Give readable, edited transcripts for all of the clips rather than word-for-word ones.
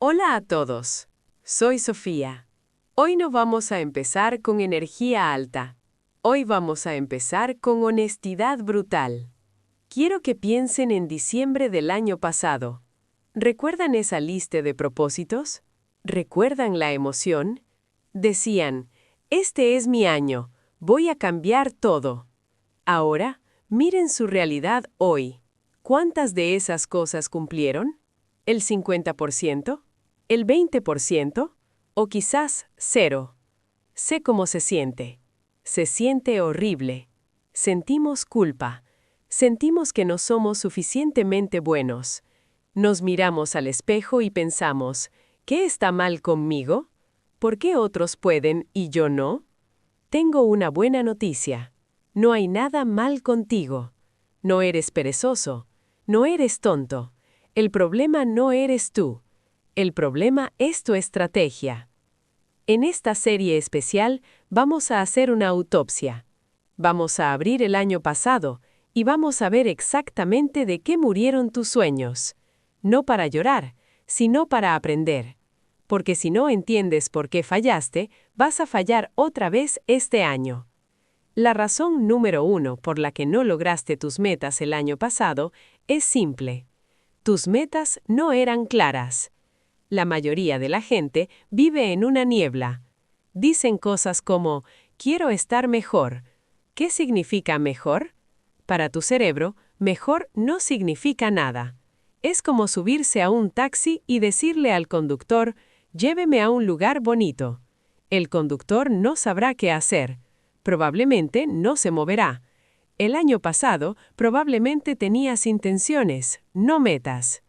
Hola a todos, soy Sofía. Hoy no vamos a empezar con energía alta. Hoy vamos a empezar con honestidad brutal. Quiero que piensen en diciembre del año pasado. ¿Recuerdan esa lista de propósitos? ¿Recuerdan la emoción? Decían, este es mi año, voy a cambiar todo. Ahora, miren su realidad hoy. ¿Cuántas de esas cosas cumplieron? ¿El 50%? ¿El 20%? ¿O quizás cero? Sé cómo se siente. Se siente horrible. Sentimos culpa. Sentimos que no somos suficientemente buenos. Nos miramos al espejo y pensamos, ¿qué está mal conmigo? ¿Por qué otros pueden y yo no? Tengo una buena noticia. No hay nada mal contigo. No eres perezoso. No eres tonto. El problema no eres tú. El problema es tu estrategia. En esta serie especial vamos a hacer una autopsia. Vamos a abrir el año pasado y vamos a ver exactamente de qué murieron tus sueños. No para llorar, sino para aprender. Porque si no entiendes por qué fallaste, vas a fallar otra vez este año. La razón número 1 por la que no lograste tus metas el año pasado es simple. Tus metas no eran claras. La mayoría de la gente vive en una niebla. Dicen cosas como, quiero estar mejor. ¿Qué significa mejor? Para tu cerebro, mejor no significa nada. Es como subirse a un taxi y decirle al conductor, lléveme a un lugar bonito. El conductor no sabrá qué hacer. Probablemente no se moverá. El año pasado probablemente tenías intenciones, no metas.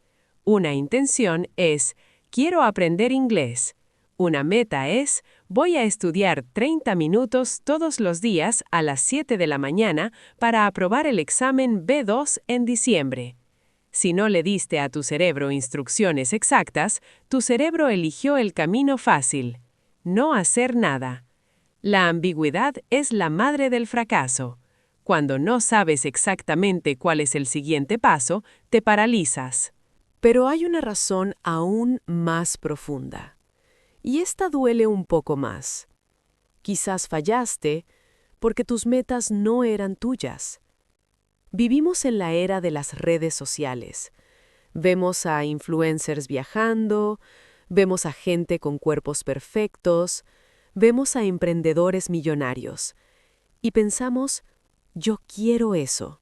Una intención es, quiero aprender inglés. Una meta es, voy a estudiar 30 minutos todos los días a las 7 de la mañana para aprobar el examen B2 en diciembre. Si no le diste a tu cerebro instrucciones exactas, tu cerebro eligió el camino fácil. No hacer nada. La ambigüedad es la madre del fracaso. Cuando no sabes exactamente cuál es el siguiente paso, te paralizas. Pero hay una razón aún más profunda. Y esta duele un poco más. Quizás fallaste porque tus metas no eran tuyas. Vivimos en la era de las redes sociales. Vemos a influencers viajando, vemos a gente con cuerpos perfectos, vemos a emprendedores millonarios. Y pensamos, yo quiero eso.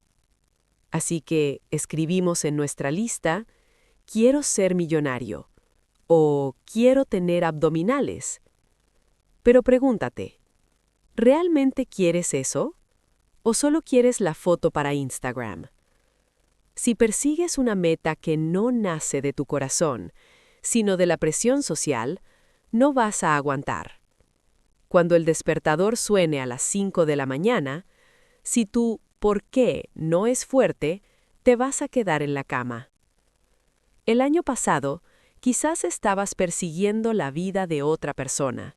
Así que escribimos en nuestra lista, quiero ser millonario o quiero tener abdominales. Pero pregúntate, ¿realmente quieres eso? ¿O solo quieres la foto para Instagram? Si persigues una meta que no nace de tu corazón, sino de la presión social, no vas a aguantar. Cuando el despertador suene a las 5 de la mañana, si tu ¿por qué? No es fuerte, te vas a quedar en la cama. El año pasado, quizás estabas persiguiendo la vida de otra persona.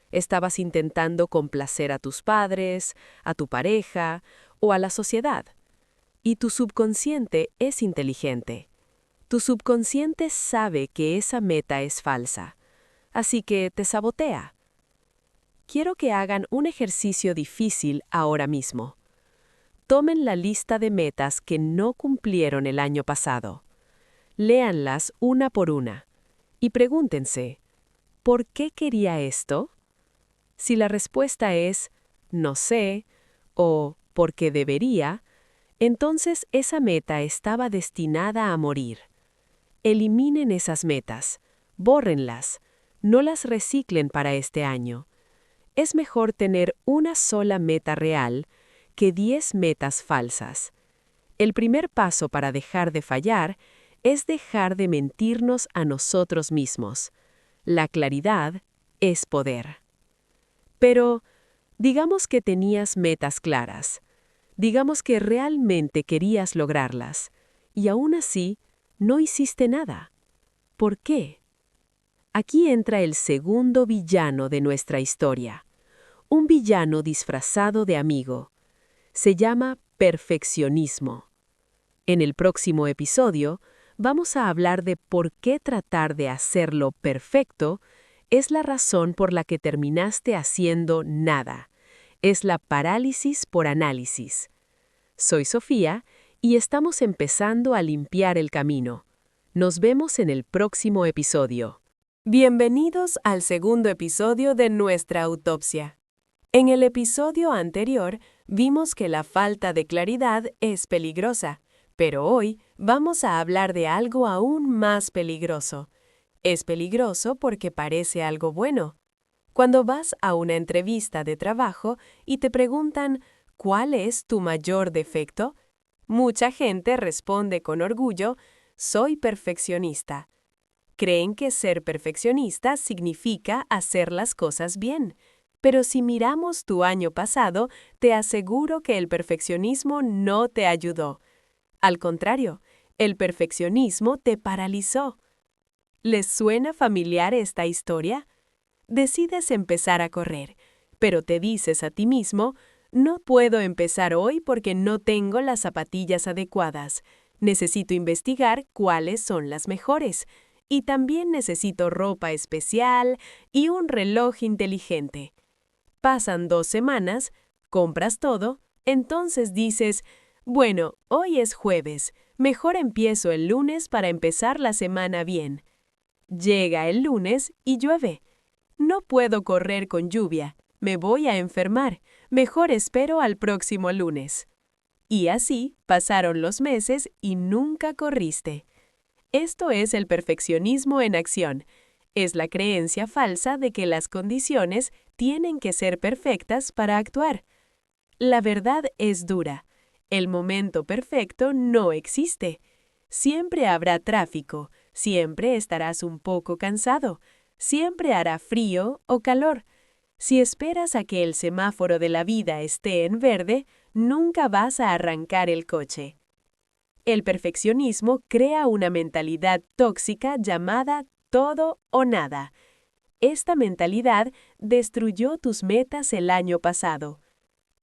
Estabas intentando complacer a tus padres, a tu pareja o a la sociedad. Y tu subconsciente es inteligente. Tu subconsciente sabe que esa meta es falsa, así que te sabotea. Quiero que hagan un ejercicio difícil ahora mismo. Tomen la lista de metas que no cumplieron el año pasado. Léanlas una por una y pregúntense, ¿por qué quería esto? Si la respuesta es no sé o porque debería, entonces esa meta estaba destinada a morir. Eliminen esas metas, bórrenlas, no las reciclen para este año. Es mejor tener una sola meta real que 10 metas falsas. El primer paso para dejar de fallar es dejar de mentirnos a nosotros mismos. La claridad es poder. Pero, digamos que tenías metas claras. Digamos que realmente querías lograrlas, y aún así no hiciste nada. ¿Por qué? Aquí entra el segundo villano de nuestra historia. Un villano disfrazado de amigo. Se llama perfeccionismo. En el próximo episodio, vamos a hablar de por qué tratar de hacerlo perfecto es la razón por la que terminaste haciendo nada. Es la parálisis por análisis. Soy Sofía y estamos empezando a limpiar el camino. Nos vemos en el próximo episodio. Bienvenidos al segundo episodio de nuestra autopsia. En el episodio anterior vimos que la falta de claridad es peligrosa, pero hoy vamos a hablar de algo aún más peligroso. Es peligroso porque parece algo bueno. Cuando vas a una entrevista de trabajo y te preguntan ¿cuál es tu mayor defecto? Mucha gente responde con orgullo, soy perfeccionista. Creen que ser perfeccionista significa hacer las cosas bien. Pero si miramos tu año pasado, te aseguro que el perfeccionismo no te ayudó. Al contrario, el perfeccionismo te paralizó. ¿Les suena familiar esta historia? Decides empezar a correr, pero te dices a ti mismo, no puedo empezar hoy porque no tengo las zapatillas adecuadas. Necesito investigar cuáles son las mejores. Y también necesito ropa especial y un reloj inteligente. Pasan 2 semanas, compras todo, entonces dices, bueno, hoy es jueves, mejor empiezo el lunes para empezar la semana bien. Llega el lunes y llueve. No puedo correr con lluvia, me voy a enfermar, mejor espero al próximo lunes. Y así pasaron los meses y nunca corriste. Esto es el perfeccionismo en acción. Es la creencia falsa de que las condiciones tienen que ser perfectas para actuar. La verdad es dura. El momento perfecto no existe. Siempre habrá tráfico, siempre estarás un poco cansado, siempre hará frío o calor. Si esperas a que el semáforo de la vida esté en verde, nunca vas a arrancar el coche. El perfeccionismo crea una mentalidad tóxica llamada todo o nada. Esta mentalidad destruyó tus metas el año pasado.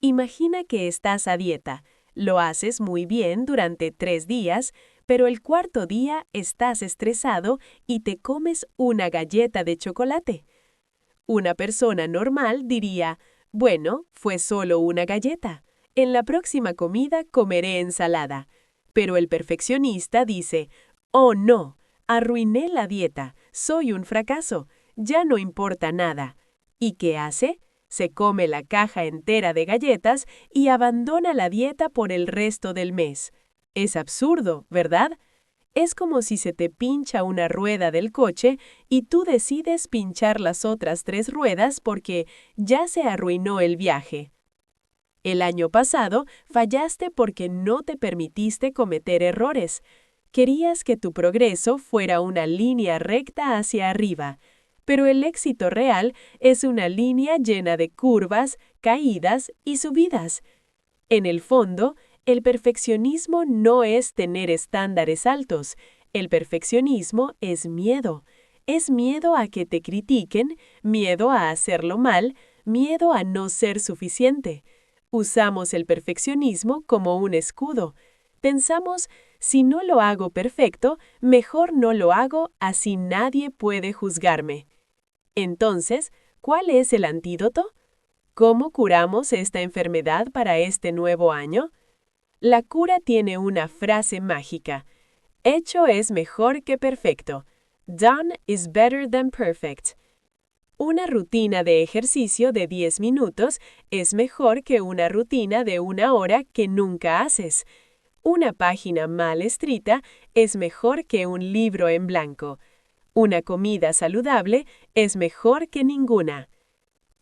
Imagina que estás a dieta, lo haces muy bien durante 3 días, pero el cuarto día estás estresado y te comes una galleta de chocolate. Una persona normal diría, bueno, fue solo una galleta. En la próxima comida comeré ensalada. Pero el perfeccionista dice, oh no, arruiné la dieta, soy un fracaso, ya no importa nada. ¿Y qué hace? Se come la caja entera de galletas y abandona la dieta por el resto del mes. Es absurdo, ¿verdad? Es como si se te pincha una rueda del coche y tú decides pinchar las otras 3 ruedas porque ya se arruinó el viaje. El año pasado fallaste porque no te permitiste cometer errores. Querías que tu progreso fuera una línea recta hacia arriba, pero el éxito real es una línea llena de curvas, caídas y subidas. En el fondo, el perfeccionismo no es tener estándares altos. El perfeccionismo es miedo. Es miedo a que te critiquen, miedo a hacerlo mal, miedo a no ser suficiente. Usamos el perfeccionismo como un escudo. Pensamos, si no lo hago perfecto, mejor no lo hago, así nadie puede juzgarme. Entonces, ¿cuál es el antídoto? ¿Cómo curamos esta enfermedad para este nuevo año? La cura tiene una frase mágica. Hecho es mejor que perfecto. Done is better than perfect. Una rutina de ejercicio de 10 minutos es mejor que una rutina de 1 hora que nunca haces. Una página mal escrita es mejor que un libro en blanco. Una comida saludable es mejor que ninguna.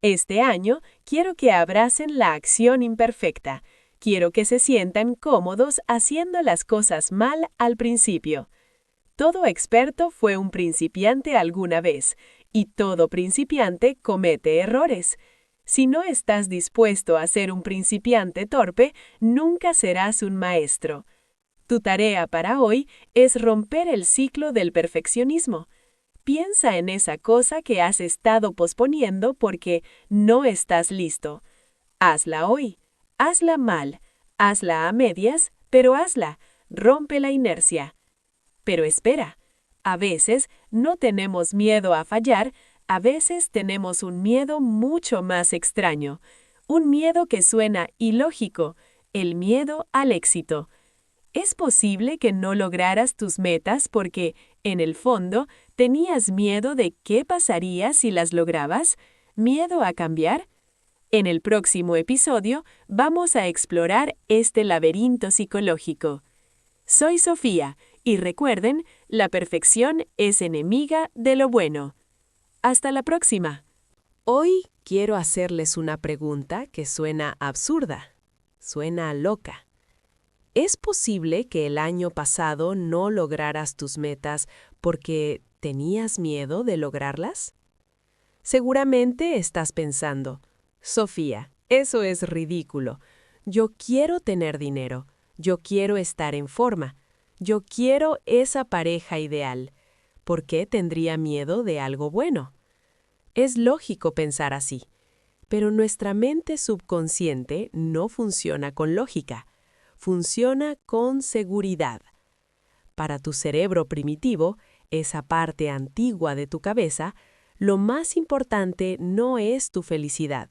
Este año quiero que abracen la acción imperfecta. Quiero que se sientan cómodos haciendo las cosas mal al principio. Todo experto fue un principiante alguna vez, y todo principiante comete errores. Si no estás dispuesto a ser un principiante torpe, nunca serás un maestro. Tu tarea para hoy es romper el ciclo del perfeccionismo. Piensa en esa cosa que has estado posponiendo porque no estás listo. Hazla hoy. Hazla mal. Hazla a medias, pero hazla. Rompe la inercia. Pero espera, a veces no tenemos miedo a fallar, a veces tenemos un miedo mucho más extraño, un miedo que suena ilógico, el miedo al éxito. ¿Es posible que no lograras tus metas porque, en el fondo, tenías miedo de qué pasaría si las lograbas? ¿Miedo a cambiar? En el próximo episodio vamos a explorar este laberinto psicológico. Soy Sofía, y recuerden, la perfección es enemiga de lo bueno. Hasta la próxima. Hoy quiero hacerles una pregunta que suena absurda, suena loca. ¿Es posible que el año pasado no lograras tus metas porque tenías miedo de lograrlas? Seguramente estás pensando, Sofía, eso es ridículo. Yo quiero tener dinero, yo quiero estar en forma, yo quiero esa pareja ideal. ¿Por qué tendría miedo de algo bueno? Es lógico pensar así, pero nuestra mente subconsciente no funciona con lógica, funciona con seguridad. Para tu cerebro primitivo, esa parte antigua de tu cabeza, lo más importante no es tu felicidad,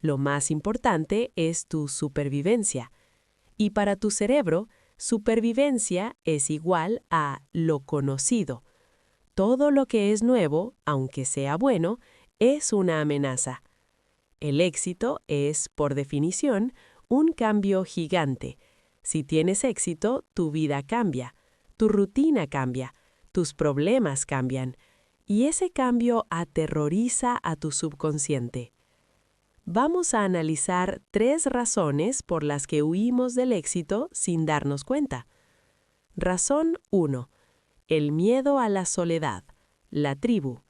lo más importante es tu supervivencia. Y para tu cerebro, supervivencia es igual a lo conocido. Todo lo que es nuevo, aunque sea bueno, es una amenaza. El éxito es, por definición, un cambio gigante. Si tienes éxito, tu vida cambia, tu rutina cambia, tus problemas cambian, y ese cambio aterroriza a tu subconsciente. Vamos a analizar 3 razones por las que huimos del éxito sin darnos cuenta. Razón 1. El miedo a la soledad, la tribu.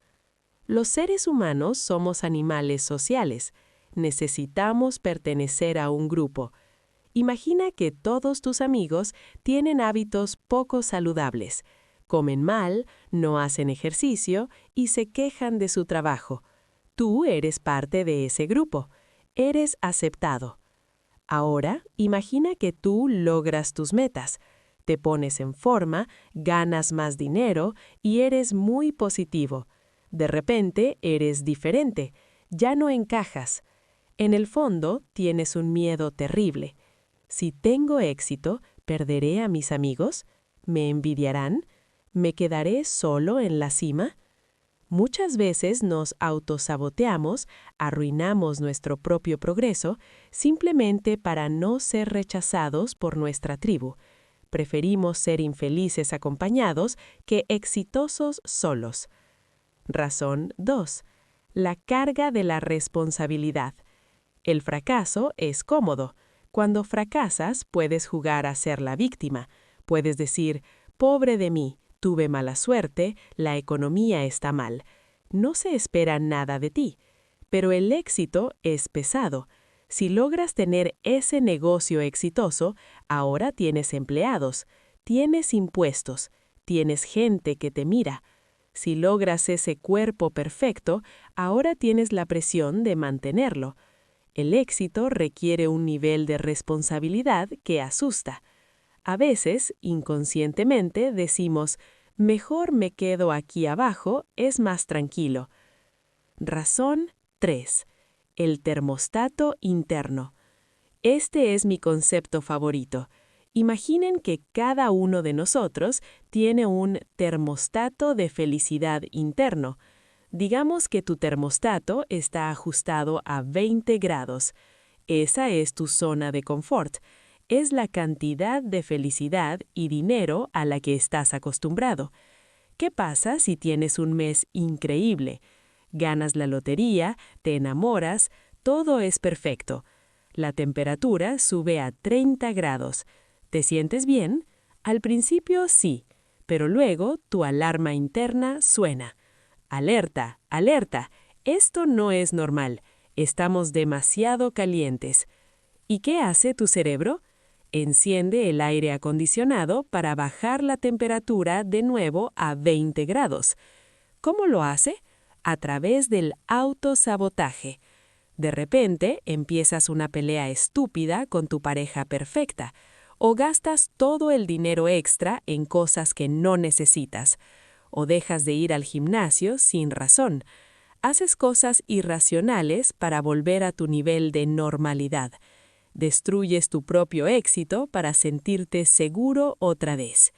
Los seres humanos somos animales sociales. Necesitamos pertenecer a un grupo. Imagina que todos tus amigos tienen hábitos poco saludables. Comen mal, no hacen ejercicio y se quejan de su trabajo. Tú eres parte de ese grupo. Eres aceptado. Ahora, imagina que tú logras tus metas. Te pones en forma, ganas más dinero y eres muy positivo. De repente, eres diferente. Ya no encajas. En el fondo, tienes un miedo terrible. Si tengo éxito, ¿perderé a mis amigos? ¿Me envidiarán? ¿Me quedaré solo en la cima? Muchas veces nos autosaboteamos, arruinamos nuestro propio progreso, simplemente para no ser rechazados por nuestra tribu. Preferimos ser infelices acompañados que exitosos solos. Razón 2. La carga de la responsabilidad. El fracaso es cómodo. Cuando fracasas, puedes jugar a ser la víctima. Puedes decir, pobre de mí, tuve mala suerte, la economía está mal. No se espera nada de ti. Pero el éxito es pesado. Si logras tener ese negocio exitoso, ahora tienes empleados, tienes impuestos, tienes gente que te mira. Si logras ese cuerpo perfecto, ahora tienes la presión de mantenerlo. El éxito requiere un nivel de responsabilidad que asusta. A veces, inconscientemente, decimos, mejor me quedo aquí abajo, es más tranquilo. Razón 3. El termostato interno. Este es mi concepto favorito. Imaginen que cada uno de nosotros tiene un termostato de felicidad interno. Digamos que tu termostato está ajustado a 20 grados. Esa es tu zona de confort. Es la cantidad de felicidad y dinero a la que estás acostumbrado. ¿Qué pasa si tienes un mes increíble? Ganas la lotería, te enamoras, todo es perfecto. La temperatura sube a 30 grados. ¿Te sientes bien? Al principio sí, pero luego tu alarma interna suena. Alerta, alerta, esto no es normal. Estamos demasiado calientes. ¿Y qué hace tu cerebro? Enciende el aire acondicionado para bajar la temperatura de nuevo a 20 grados. ¿Cómo lo hace? A través del autosabotaje. De repente, empiezas una pelea estúpida con tu pareja perfecta, o gastas todo el dinero extra en cosas que no necesitas, o dejas de ir al gimnasio sin razón. Haces cosas irracionales para volver a tu nivel de normalidad. Destruyes tu propio éxito para sentirte seguro otra vez.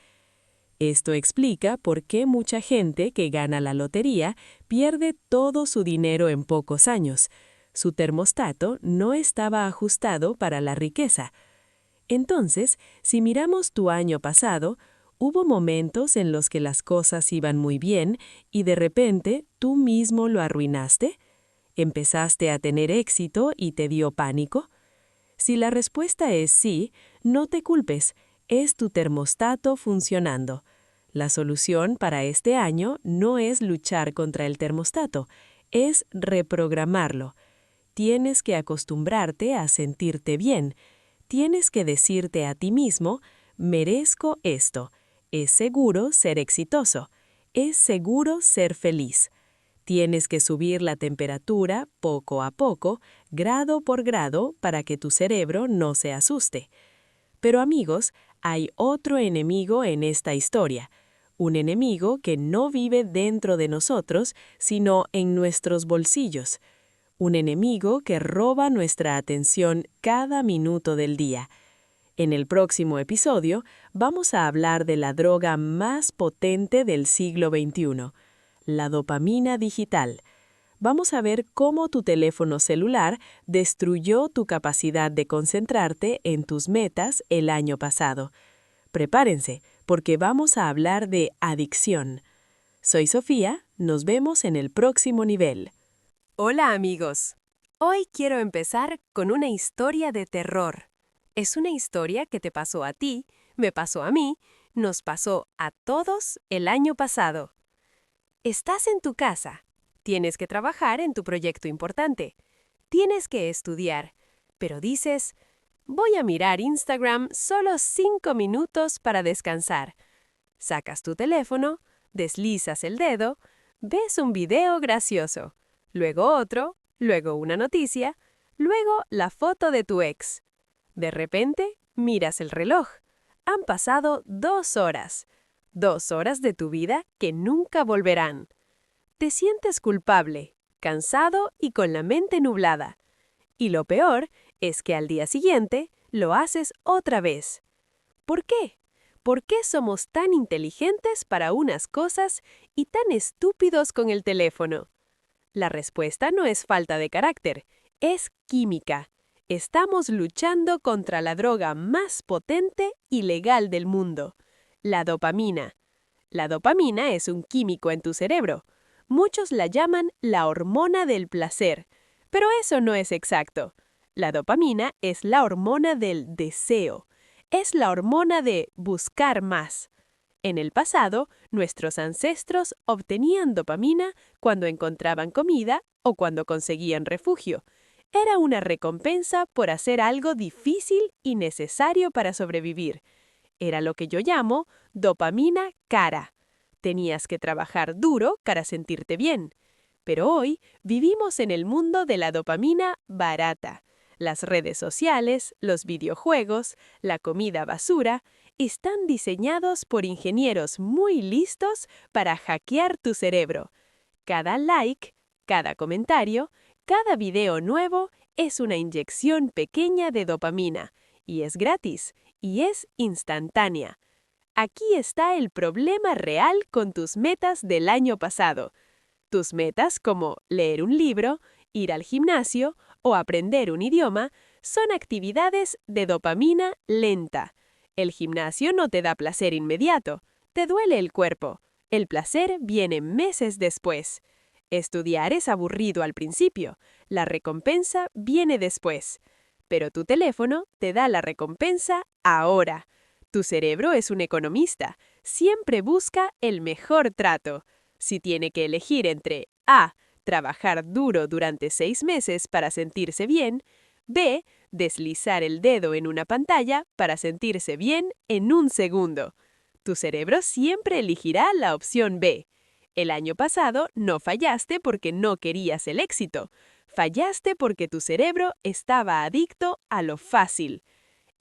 Esto explica por qué mucha gente que gana la lotería pierde todo su dinero en pocos años. Su termostato no estaba ajustado para la riqueza. Entonces, si miramos tu año pasado, ¿hubo momentos en los que las cosas iban muy bien y de repente tú mismo lo arruinaste? ¿Empezaste a tener éxito y te dio pánico? Si la respuesta es sí, no te culpes, es tu termostato funcionando. La solución para este año no es luchar contra el termostato, es reprogramarlo. Tienes que acostumbrarte a sentirte bien. Tienes que decirte a ti mismo, merezco esto. Es seguro ser exitoso. Es seguro ser feliz. Tienes que subir la temperatura poco a poco, grado por grado, para que tu cerebro no se asuste. Pero amigos, hay otro enemigo en esta historia. Un enemigo que no vive dentro de nosotros, sino en nuestros bolsillos. Un enemigo que roba nuestra atención cada minuto del día. En el próximo episodio vamos a hablar de la droga más potente del siglo XXI, la dopamina digital. Vamos a ver cómo tu teléfono celular destruyó tu capacidad de concentrarte en tus metas el año pasado. Prepárense, porque vamos a hablar de adicción. Soy Sofía, nos vemos en el próximo nivel. Hola amigos. Hoy quiero empezar con una historia de terror. Es una historia que te pasó a ti, me pasó a mí, nos pasó a todos el año pasado. Estás en tu casa. Tienes que trabajar en tu proyecto importante. Tienes que estudiar. Pero dices, voy a mirar Instagram solo 5 minutos para descansar. Sacas tu teléfono, deslizas el dedo, ves un video gracioso, luego otro, luego una noticia, luego la foto de tu ex. De repente, miras el reloj. Han pasado 2 horas. 2 horas de tu vida que nunca volverán. Te sientes culpable, cansado y con la mente nublada. Y lo peor es que al día siguiente lo haces otra vez. ¿Por qué? ¿Por qué somos tan inteligentes para unas cosas y tan estúpidos con el teléfono? La respuesta no es falta de carácter, es química. Estamos luchando contra la droga más potente y legal del mundo, la dopamina. La dopamina es un químico en tu cerebro. Muchos la llaman la hormona del placer, pero eso no es exacto. La dopamina es la hormona del deseo. Es la hormona de buscar más. En el pasado, nuestros ancestros obtenían dopamina cuando encontraban comida o cuando conseguían refugio. Era una recompensa por hacer algo difícil y necesario para sobrevivir. Era lo que yo llamo dopamina cara. Tenías que trabajar duro para sentirte bien. Pero hoy vivimos en el mundo de la dopamina barata. Las redes sociales, los videojuegos, la comida basura, están diseñados por ingenieros muy listos para hackear tu cerebro. Cada like, cada comentario, cada video nuevo es una inyección pequeña de dopamina, y es gratis, y es instantánea. Aquí está el problema real con tus metas del año pasado. Tus metas como leer un libro, ir al gimnasio o aprender un idioma son actividades de dopamina lenta. El gimnasio no te da placer inmediato, te duele el cuerpo. El placer viene meses después. Estudiar es aburrido al principio, la recompensa viene después. Pero tu teléfono te da la recompensa ahora. Tu cerebro es un economista, siempre busca el mejor trato. Si tiene que elegir entre A, trabajar duro durante 6 meses para sentirse bien, B, deslizar el dedo en una pantalla para sentirse bien en un segundo. Tu cerebro siempre elegirá la opción B. El año pasado no fallaste porque no querías el éxito. Fallaste porque tu cerebro estaba adicto a lo fácil.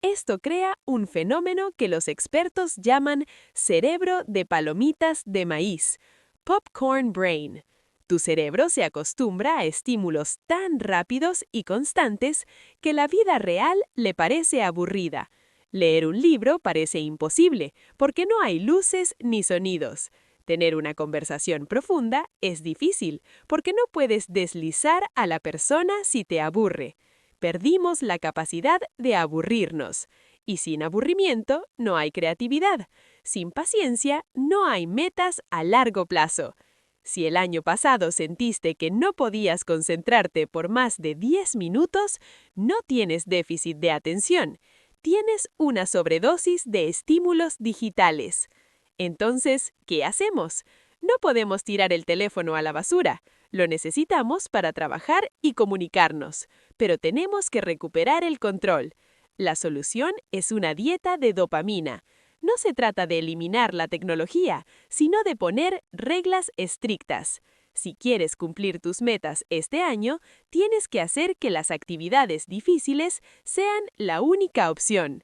Esto crea un fenómeno que los expertos llaman cerebro de palomitas de maíz, popcorn brain. Tu cerebro se acostumbra a estímulos tan rápidos y constantes que la vida real le parece aburrida. Leer un libro parece imposible porque no hay luces ni sonidos. Tener una conversación profunda es difícil porque no puedes deslizar a la persona si te aburre. Perdimos la capacidad de aburrirnos. Y sin aburrimiento no hay creatividad. Sin paciencia no hay metas a largo plazo. Si el año pasado sentiste que no podías concentrarte por más de 10 minutos, no tienes déficit de atención. Tienes una sobredosis de estímulos digitales. Entonces, ¿qué hacemos? No podemos tirar el teléfono a la basura. Lo necesitamos para trabajar y comunicarnos, pero tenemos que recuperar el control. La solución es una dieta de dopamina. No se trata de eliminar la tecnología, sino de poner reglas estrictas. Si quieres cumplir tus metas este año, tienes que hacer que las actividades difíciles sean la única opción.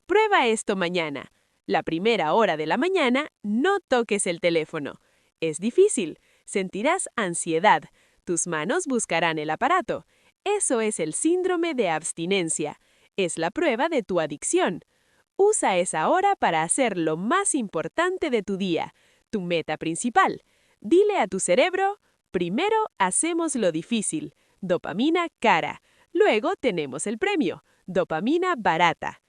Prueba esto mañana. La primera hora de la mañana, no toques el teléfono. Es difícil. Sentirás ansiedad. Tus manos buscarán el aparato. Eso es el síndrome de abstinencia. Es la prueba de tu adicción. Usa esa hora para hacer lo más importante de tu día, tu meta principal. Dile a tu cerebro, primero hacemos lo difícil, dopamina cara. Luego tenemos el premio, dopamina barata.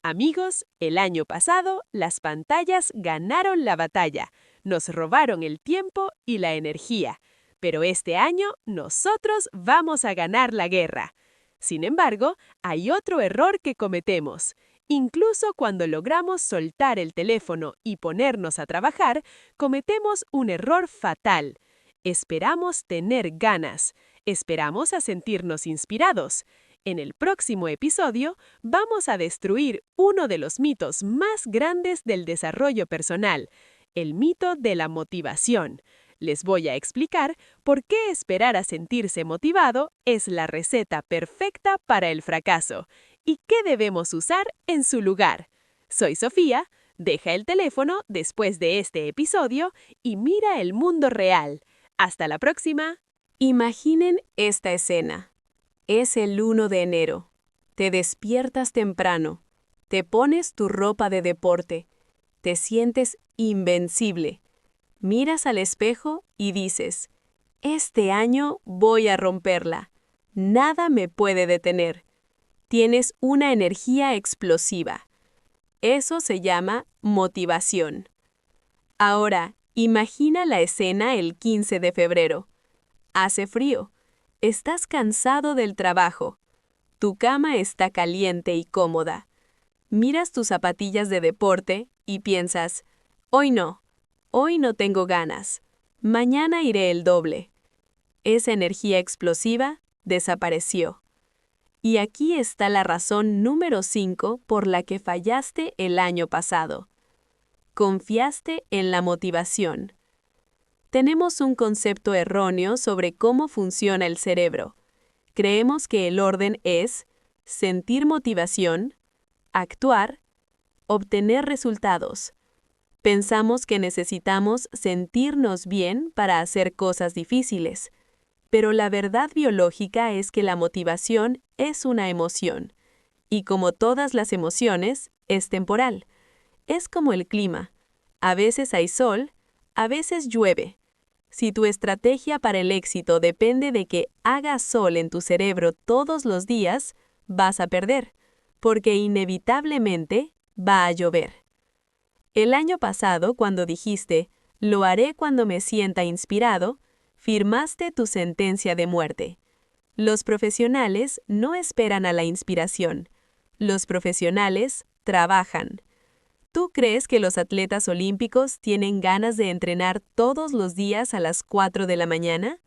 Amigos, el año pasado las pantallas ganaron la batalla. Nos robaron el tiempo y la energía. Pero este año nosotros vamos a ganar la guerra. Sin embargo, hay otro error que cometemos. Incluso cuando logramos soltar el teléfono y ponernos a trabajar, cometemos un error fatal. Esperamos tener ganas. Esperamos a sentirnos inspirados. En el próximo episodio, vamos a destruir uno de los mitos más grandes del desarrollo personal, el mito de la motivación. Les voy a explicar por qué esperar a sentirse motivado es la receta perfecta para el fracaso y qué debemos usar en su lugar. Soy Sofía, deja el teléfono después de este episodio y mira el mundo real. Hasta la próxima. Imaginen esta escena. Es el 1 de enero. Te despiertas temprano. Te pones tu ropa de deporte. Te sientes invencible. Miras al espejo y dices, este año voy a romperla. Nada me puede detener. Tienes una energía explosiva. Eso se llama motivación. Ahora, imagina la escena el 15 de febrero. Hace frío. Estás cansado del trabajo. Tu cama está caliente y cómoda. Miras tus zapatillas de deporte y piensas, hoy no tengo ganas. Mañana iré el doble. Esa energía explosiva desapareció. Y aquí está la razón número 5 por la que fallaste el año pasado. Confiaste en la motivación. Tenemos un concepto erróneo sobre cómo funciona el cerebro. Creemos que el orden es sentir motivación, actuar, obtener resultados. Pensamos que necesitamos sentirnos bien para hacer cosas difíciles, pero la verdad biológica es que la motivación es una emoción, y como todas las emociones, es temporal. Es como el clima. A veces hay sol, a veces llueve. Si tu estrategia para el éxito depende de que haga sol en tu cerebro todos los días, vas a perder, porque inevitablemente va a llover. El año pasado, cuando dijiste, lo haré cuando me sienta inspirado, firmaste tu sentencia de muerte. Los profesionales no esperan a la inspiración. Los profesionales trabajan. ¿Tú crees que los atletas olímpicos tienen ganas de entrenar todos los días a las 4 de la mañana?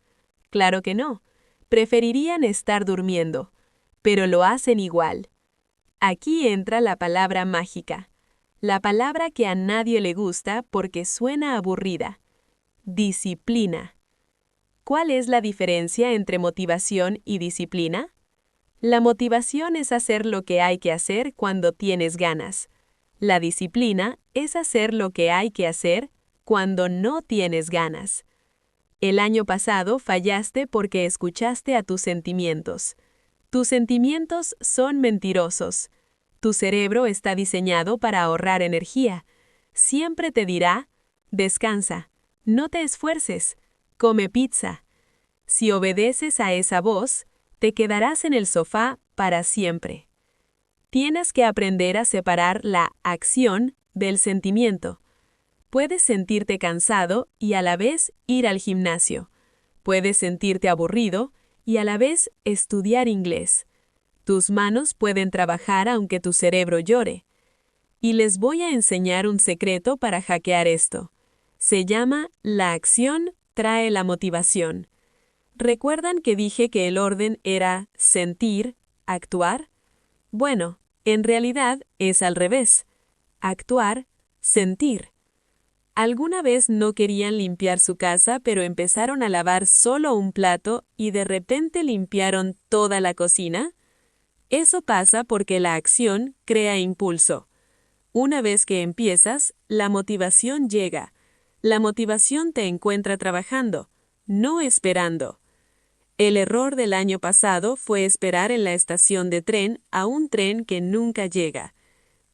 Claro que no. Preferirían estar durmiendo, pero lo hacen igual. Aquí entra la palabra mágica, la palabra que a nadie le gusta porque suena aburrida. Disciplina. ¿Cuál es la diferencia entre motivación y disciplina? La motivación es hacer lo que hay que hacer cuando tienes ganas. La disciplina es hacer lo que hay que hacer cuando no tienes ganas. El año pasado fallaste porque escuchaste a tus sentimientos. Tus sentimientos son mentirosos. Tu cerebro está diseñado para ahorrar energía. Siempre te dirá, descansa, no te esfuerces, come pizza. Si obedeces a esa voz, te quedarás en el sofá para siempre. Tienes que aprender a separar la acción del sentimiento. Puedes sentirte cansado y a la vez ir al gimnasio. Puedes sentirte aburrido y a la vez estudiar inglés. Tus manos pueden trabajar aunque tu cerebro llore. Y les voy a enseñar un secreto para hackear esto. Se llama la acción trae la motivación. ¿Recuerdan que dije que el orden era sentir, actuar? Bueno, en realidad es al revés. Actuar, sentir. ¿Alguna vez no querían limpiar su casa, pero empezaron a lavar solo un plato y de repente limpiaron toda la cocina? Eso pasa porque la acción crea impulso. Una vez que empiezas, la motivación llega. La motivación te encuentra trabajando, no esperando. El error del año pasado fue esperar en la estación de tren a un tren que nunca llega.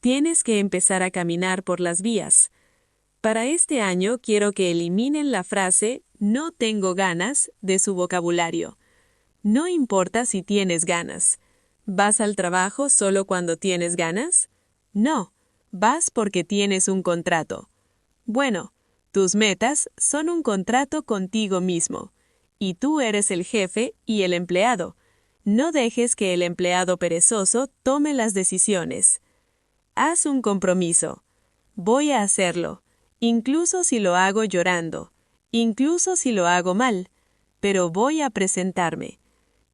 Tienes que empezar a caminar por las vías. Para este año quiero que eliminen la frase "no tengo ganas" de su vocabulario. No importa si tienes ganas. ¿Vas al trabajo solo cuando tienes ganas? No, vas porque tienes un contrato. Bueno, tus metas son un contrato contigo mismo. Y tú eres el jefe y el empleado. No dejes que el empleado perezoso tome las decisiones. Haz un compromiso. Voy a hacerlo, incluso si lo hago llorando, incluso si lo hago mal, pero voy a presentarme.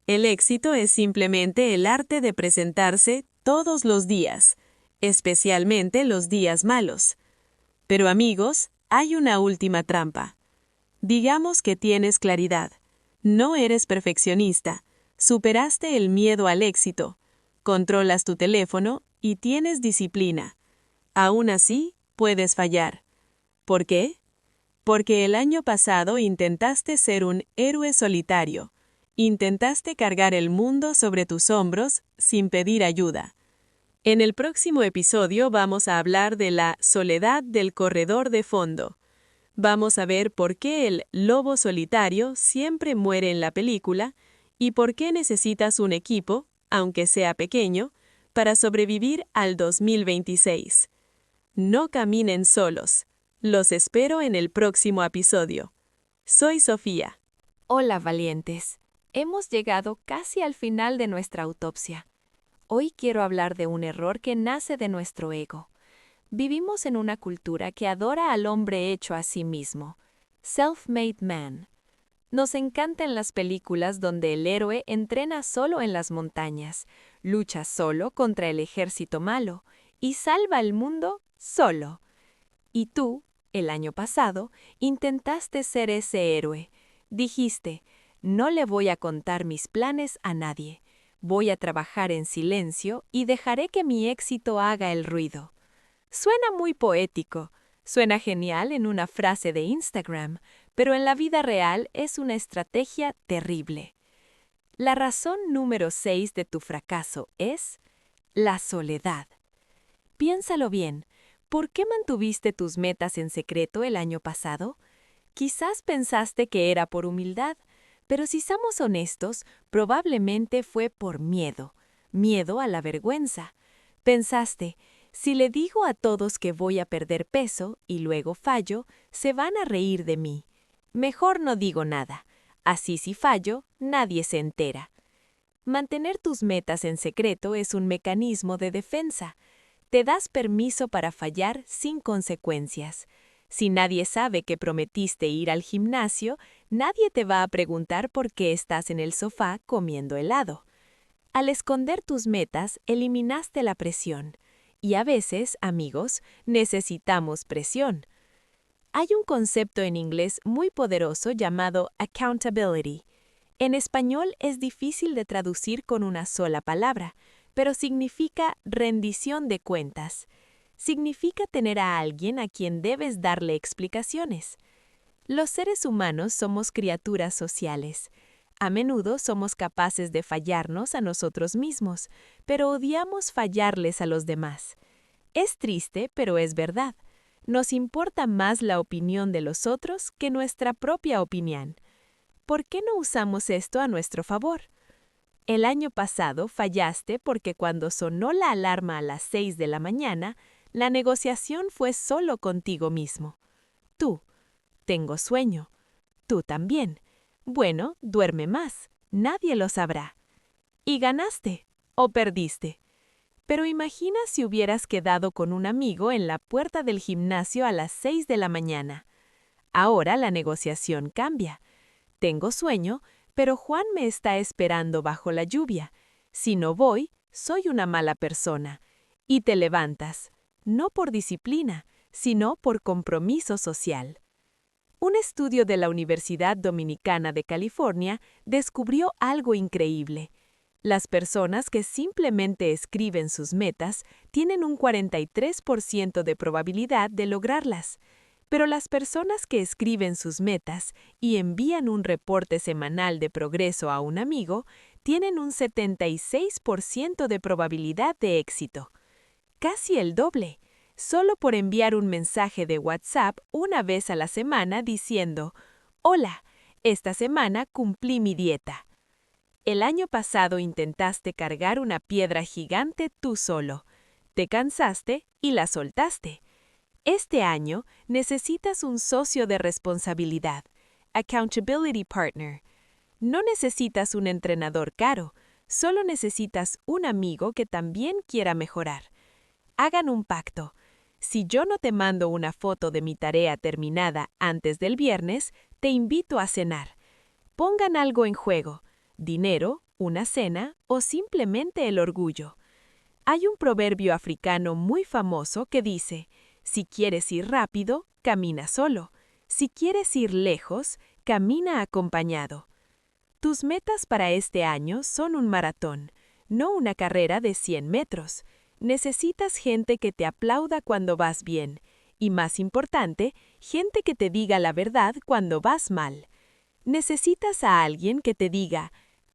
El éxito es simplemente el arte de presentarse todos los días, especialmente los días malos. Pero amigos, hay una última trampa. Digamos que tienes claridad. No eres perfeccionista. Superaste el miedo al éxito. Controlas tu teléfono y tienes disciplina. Aún así, puedes fallar. ¿Por qué? Porque el año pasado intentaste ser un héroe solitario. Intentaste cargar el mundo sobre tus hombros sin pedir ayuda. En el próximo episodio vamos a hablar de la soledad del corredor de fondo. Vamos a ver por qué el lobo solitario siempre muere en la película y por qué necesitas un equipo, aunque sea pequeño, para sobrevivir al 2026. No caminen solos. Los espero en el próximo episodio. Soy Sofía. Hola, valientes. Hemos llegado casi al final de nuestra autopsia. Hoy quiero hablar de un error que nace de nuestro ego. Vivimos en una cultura que adora al hombre hecho a sí mismo, self-made man. Nos encantan las películas donde el héroe entrena solo en las montañas, lucha solo contra el ejército malo y salva al mundo solo. Y tú, el año pasado, intentaste ser ese héroe. Dijiste, no le voy a contar mis planes a nadie. Voy a trabajar en silencio y dejaré que mi éxito haga el ruido. Suena muy poético, suena genial en una frase de Instagram, pero en la vida real es una estrategia terrible. La razón número 6 de tu fracaso es la soledad. Piénsalo bien, ¿por qué mantuviste tus metas en secreto el año pasado? Quizás pensaste que era por humildad, pero si somos honestos, probablemente fue por miedo, miedo a la vergüenza. Pensaste, si le digo a todos que voy a perder peso y luego fallo, se van a reír de mí. Mejor no digo nada. Así si fallo, nadie se entera. Mantener tus metas en secreto es un mecanismo de defensa. Te das permiso para fallar sin consecuencias. Si nadie sabe que prometiste ir al gimnasio, nadie te va a preguntar por qué estás en el sofá comiendo helado. Al esconder tus metas, eliminaste la presión. Y a veces, amigos, necesitamos presión. Hay un concepto en inglés muy poderoso llamado accountability. En español es difícil de traducir con una sola palabra, pero significa rendición de cuentas. Significa tener a alguien a quien debes darle explicaciones. Los seres humanos somos criaturas sociales. A menudo somos capaces de fallarnos a nosotros mismos, pero odiamos fallarles a los demás. Es triste, pero es verdad. Nos importa más la opinión de los otros que nuestra propia opinión. ¿Por qué no usamos esto a nuestro favor? El año pasado fallaste porque cuando sonó la alarma a las 6 de la mañana, la negociación fue solo contigo mismo. Tú, tengo sueño. Tú también. Bueno, duerme más. Nadie lo sabrá. Y ganaste o perdiste. Pero imagina si hubieras quedado con un amigo en la puerta del gimnasio a las 6 de la mañana. Ahora la negociación cambia. Tengo sueño, pero Juan me está esperando bajo la lluvia. Si no voy, soy una mala persona. Y te levantas, no por disciplina, sino por compromiso social. Un estudio de la Universidad Dominicana de California descubrió algo increíble. Las personas que simplemente escriben sus metas tienen un 43% de probabilidad de lograrlas. Pero las personas que escriben sus metas y envían un reporte semanal de progreso a un amigo tienen un 76% de probabilidad de éxito. Casi el doble, solo por enviar un mensaje de WhatsApp una vez a la semana diciendo: «Hola, esta semana cumplí mi dieta». El año pasado intentaste cargar una piedra gigante tú solo. Te cansaste y la soltaste. Este año necesitas un socio de responsabilidad, accountability partner. No necesitas un entrenador caro, solo necesitas un amigo que también quiera mejorar. Hagan un pacto. Si yo no te mando una foto de mi tarea terminada antes del viernes, te invito a cenar. Pongan algo en juego, dinero, una cena o simplemente el orgullo. Hay un proverbio africano muy famoso que dice: si quieres ir rápido, camina solo. Si quieres ir lejos, camina acompañado. Tus metas para este año son un maratón, no una carrera de 100 metros. Necesitas gente que te aplauda cuando vas bien y, más importante, gente que te diga la verdad cuando vas mal. Necesitas a alguien que te diga: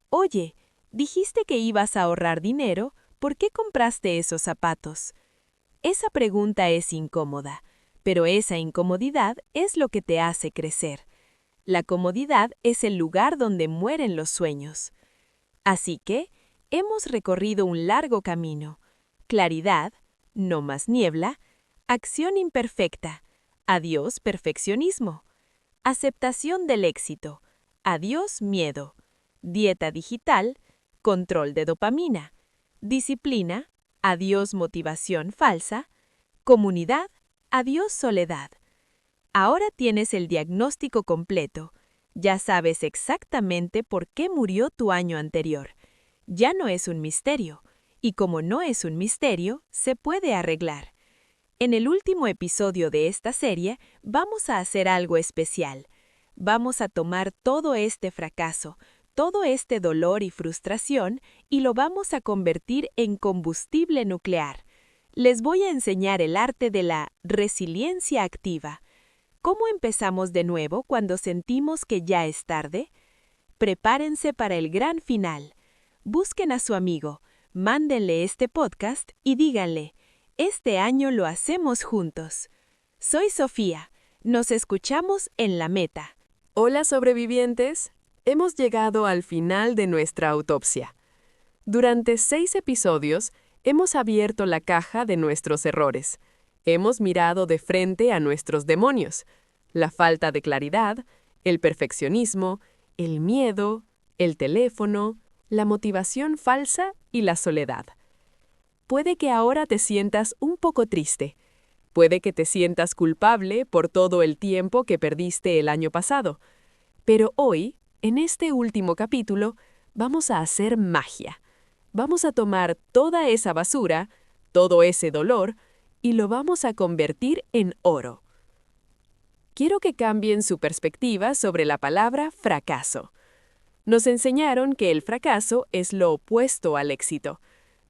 «Oye, dijiste que ibas a ahorrar dinero, ¿por qué compraste esos zapatos?». Esa pregunta es incómoda, pero esa incomodidad es lo que te hace crecer. La comodidad es el lugar donde mueren los sueños. Así que, hemos recorrido un largo camino. Claridad, no más niebla, acción imperfecta, adiós perfeccionismo, aceptación del éxito, adiós miedo, dieta digital, control de dopamina, disciplina, adiós motivación falsa, comunidad, adiós soledad. Ahora tienes el diagnóstico completo. Ya sabes exactamente por qué murió tu año anterior. Ya no es un misterio. Y como no es un misterio, se puede arreglar. En el último episodio de esta serie, vamos a hacer algo especial. Vamos a tomar todo este fracaso, todo este dolor y frustración, y lo vamos a convertir en combustible nuclear. Les voy a enseñar el arte de la resiliencia activa. ¿Cómo empezamos de nuevo cuando sentimos que ya es tarde? Prepárense para el gran final. Busquen a su amigo, mándenle este podcast y díganle: «Este año lo hacemos juntos». Soy Sofía. Nos escuchamos en la meta. Hola sobrevivientes, hemos llegado al final de nuestra autopsia. Durante 6 episodios hemos abierto la caja de nuestros errores. Hemos mirado de frente a nuestros demonios, la falta de claridad, el perfeccionismo, el miedo, el teléfono, la motivación falsa y la soledad. Puede que ahora te sientas un poco triste. Puede que te sientas culpable por todo el tiempo que perdiste el año pasado. Pero hoy, en este último capítulo, vamos a hacer magia. Vamos a tomar toda esa basura, todo ese dolor, y lo vamos a convertir en oro. Quiero que cambien su perspectiva sobre la palabra fracaso. Nos enseñaron que el fracaso es lo opuesto al éxito.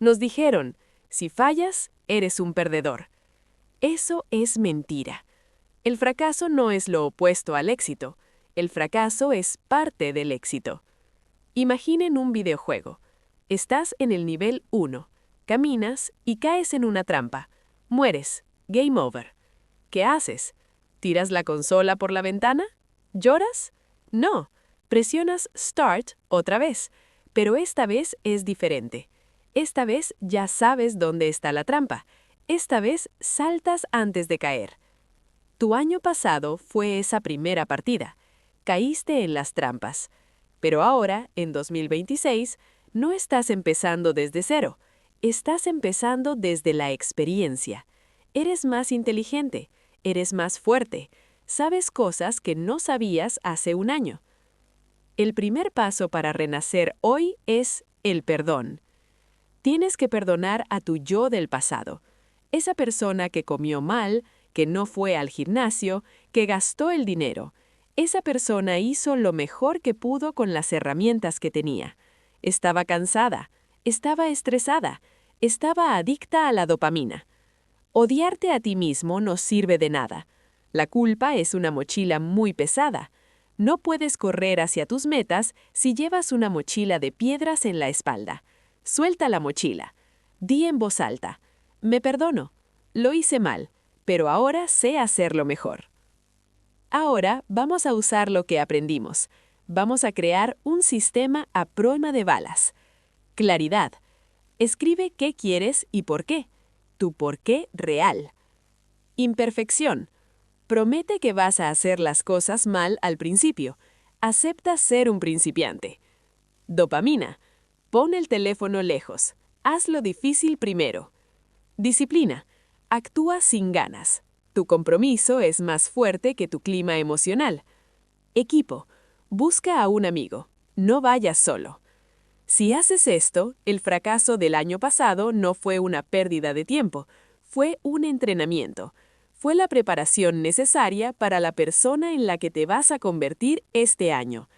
Nos dijeron, si fallas, eres un perdedor. Eso es mentira. El fracaso no es lo opuesto al éxito. El fracaso es parte del éxito. Imaginen un videojuego. Estás en el nivel 1. Caminas y caes en una trampa. Mueres. Game over. ¿Qué haces? ¿Tiras la consola por la ventana? ¿Lloras? No. Presionas Start otra vez, pero esta vez es diferente. Esta vez ya sabes dónde está la trampa. Esta vez saltas antes de caer. Tu año pasado fue esa primera partida. Caíste en las trampas. Pero ahora, en 2026, no estás empezando desde cero. Estás empezando desde la experiencia. Eres más inteligente, eres más fuerte, sabes cosas que no sabías hace un año. El primer paso para renacer hoy es el perdón. Tienes que perdonar a tu yo del pasado, esa persona que comió mal, que no fue al gimnasio, que gastó el dinero. Esa persona hizo lo mejor que pudo con las herramientas que tenía. Estaba cansada, estaba estresada, estaba adicta a la dopamina. Odiarte a ti mismo no sirve de nada. La culpa es una mochila muy pesada. No puedes correr hacia tus metas si llevas una mochila de piedras en la espalda. Suelta la mochila. Di en voz alta, me perdono, lo hice mal, pero ahora sé hacerlo mejor. Ahora vamos a usar lo que aprendimos. Vamos a crear un sistema a prueba de balas. Claridad. Escribe qué quieres y por qué. Tu por qué real. Imperfección. Promete que vas a hacer las cosas mal al principio. Acepta ser un principiante. Dopamina. Pon el teléfono lejos. Hazlo difícil primero. Disciplina. Actúa sin ganas. Tu compromiso es más fuerte que tu clima emocional. Equipo. Busca a un amigo. No vayas solo. Si haces esto, el fracaso del año pasado no fue una pérdida de tiempo, fue un entrenamiento. Fue la preparación necesaria para la persona en la que te vas a convertir este año.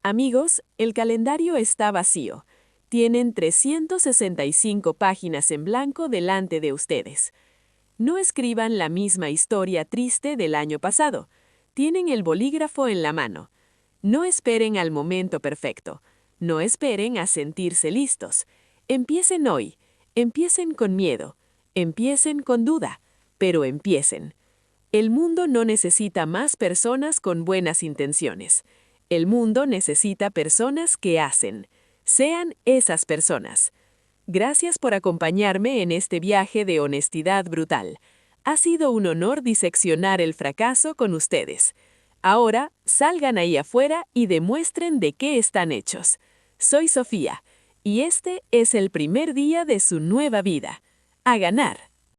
Amigos, el calendario está vacío. Tienen 365 páginas en blanco delante de ustedes. No escriban la misma historia triste del año pasado. Tienen el bolígrafo en la mano. No esperen al momento perfecto. No esperen a sentirse listos. Empiecen hoy. Empiecen con miedo. Empiecen con duda. Pero empiecen. El mundo no necesita más personas con buenas intenciones. El mundo necesita personas que hacen. Sean esas personas. Gracias por acompañarme en este viaje de honestidad brutal. Ha sido un honor diseccionar el fracaso con ustedes. Ahora, salgan ahí afuera y demuestren de qué están hechos. Soy Sofía, y este es el primer día de su nueva vida. ¡A ganar!